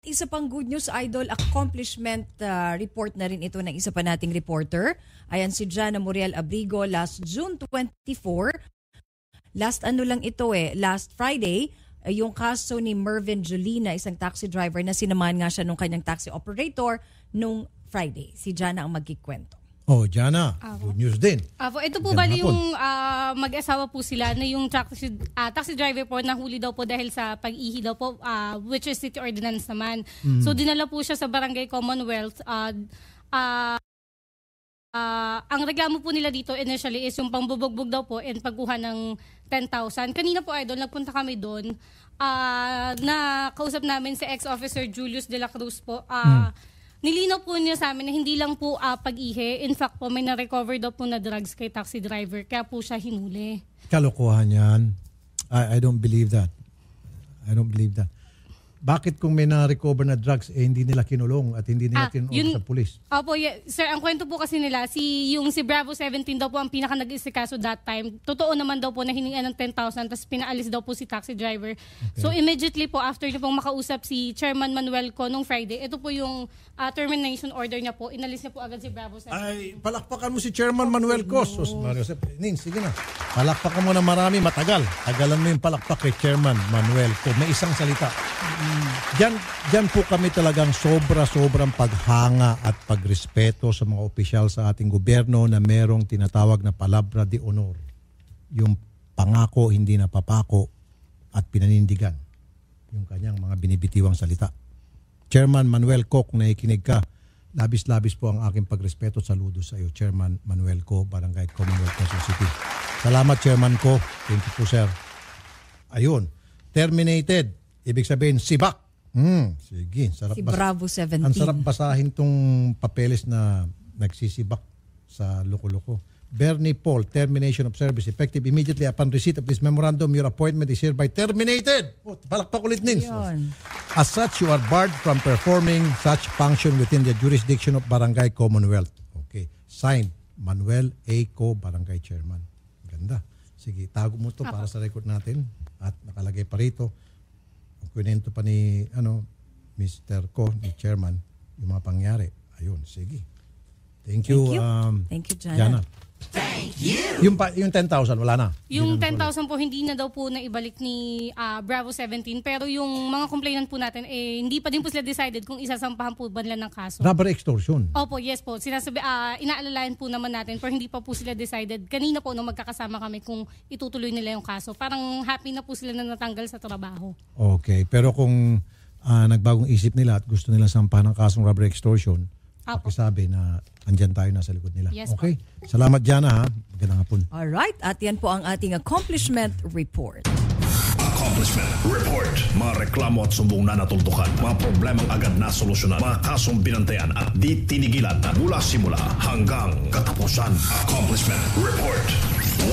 isa pang good news, Idol, accomplishment report na rin ito ng isa pa nating reporter. Ayan si Jana Muriel Abrigo last June 24. Last last Friday, yung kaso ni Mervin Jolina, isang taxi driver na sinamahan nga siya nung kanyang taxi operator nung Friday. Si Jana ang magkikwento. Oh, Jana, good news din. Ito po bali yung mag-asawa po sila na yung taxi driver po nahuli daw po dahil sa pag-ihi daw po, which is city ordinance naman. So dinala po siya sa Barangay Commonwealth. Ang reklamo po nila dito initially is yung pangbubugbog daw po and pagkuha ng 10,000. Kanina po, Idol, nagpunta kami doon. Na kausap namin si ex-officer Julius de la Cruz po. Nilinaw po niya sa amin na hindi lang po pag-ihi. In fact po, may na-recover daw po na drugs kay taxi driver. Kaya po siya hinuli. Kalokohan yan. I don't believe that. Bakit kung may na-recover na drugs, hindi nila kinulong at hindi nila tinulong sa pulis? Opo, sir, ang kwento po kasi nila, si Bravo 17 daw po ang pinaka nag-isikaso that time. Totoo naman daw po na hiningan ng 10,000 tapos pinaalis daw po si taxi driver. Okay. So immediately po after niya pong makausap si Chairman Manuel Co nung Friday, ito po yung termination order niya po. Inalis niya po agad si Bravo 17. Ay, palakpakan mo si Chairman Manuel Co. Nin, sige na. Palakpakan mo na marami, matagal. Tagalan mo yung palakpak kay Chairman Manuel Co. May isang salita. Diyan po kami talagang sobrang paghanga at pagrespeto sa mga opisyal sa ating gobyerno na merong tinatawag na palabra de honor. Yung pangako, hindi napapako at pinanindigan. Yung kanyang mga binibitiwang salita. Chairman Manuel Co, kung nakikinig ka, labis-labis po ang aking pagrespeto. Saludo sa iyo, Chairman Manuel Co, Barangay Commonwealth, Quezon City. Salamat, Chairman Co. Thank you po, sir. Ayun. Terminated. Ibig sabihin, sibak. Sige. Sarap si Bravo 17. Ang sarap basahin tong papeles na nagsisibak sa loko-loko. Bernie Paul, termination of service effective immediately upon receipt of this memorandum. Your appointment is hereby terminated. Palakpak ulit, Nins. As such, you are barred from performing such function within the jurisdiction of Barangay Commonwealth. Okay. Signed, Manuel A. Co, Barangay Chairman. Ganda. Sige, tago mo to para sa record natin. At nakalagay pa rito. Kunento pa ni Mr. Co, ni Chairman, yung mga pangyari. Ayun, sige. Thank you. Thank you, Jana. Thank you. Yung 10,000, wala na? Yung 10,000 po, hindi na daw po naibalik ni Bravo 17. Pero yung mga complainant po natin, hindi pa din po sila decided kung isasampahan po ba nila ng kaso. Robbery extortion? Opo, yes po. Inaalalayan po naman natin pero hindi pa po sila decided. Kanina po nung magkakasama kami kung itutuloy nila yung kaso. Parang happy na po sila na natanggal sa trabaho. Okay. Pero kung nagbagong isip nila at gusto nila sampahan ng kasong robbery extortion, pakisabi na andyan tayo nasa likod nila. Yes, okay? Salamat, Jana, ha? Magandang hapon. Alright, at yan po ang ating accomplishment report. Accomplishment Report. Mga reklamo at sumbong na natultukan. Mga problemang agad na solusyonan. Mga kasong binantayan at di tinigilan mula simula hanggang katapusan. Accomplishment Report.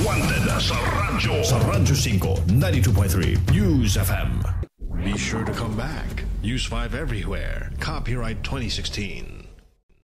Wanted sa radyo. Sa Radyo 5, 92.3 News FM. Be sure to come back. Use 5 everywhere. Copyright 2016.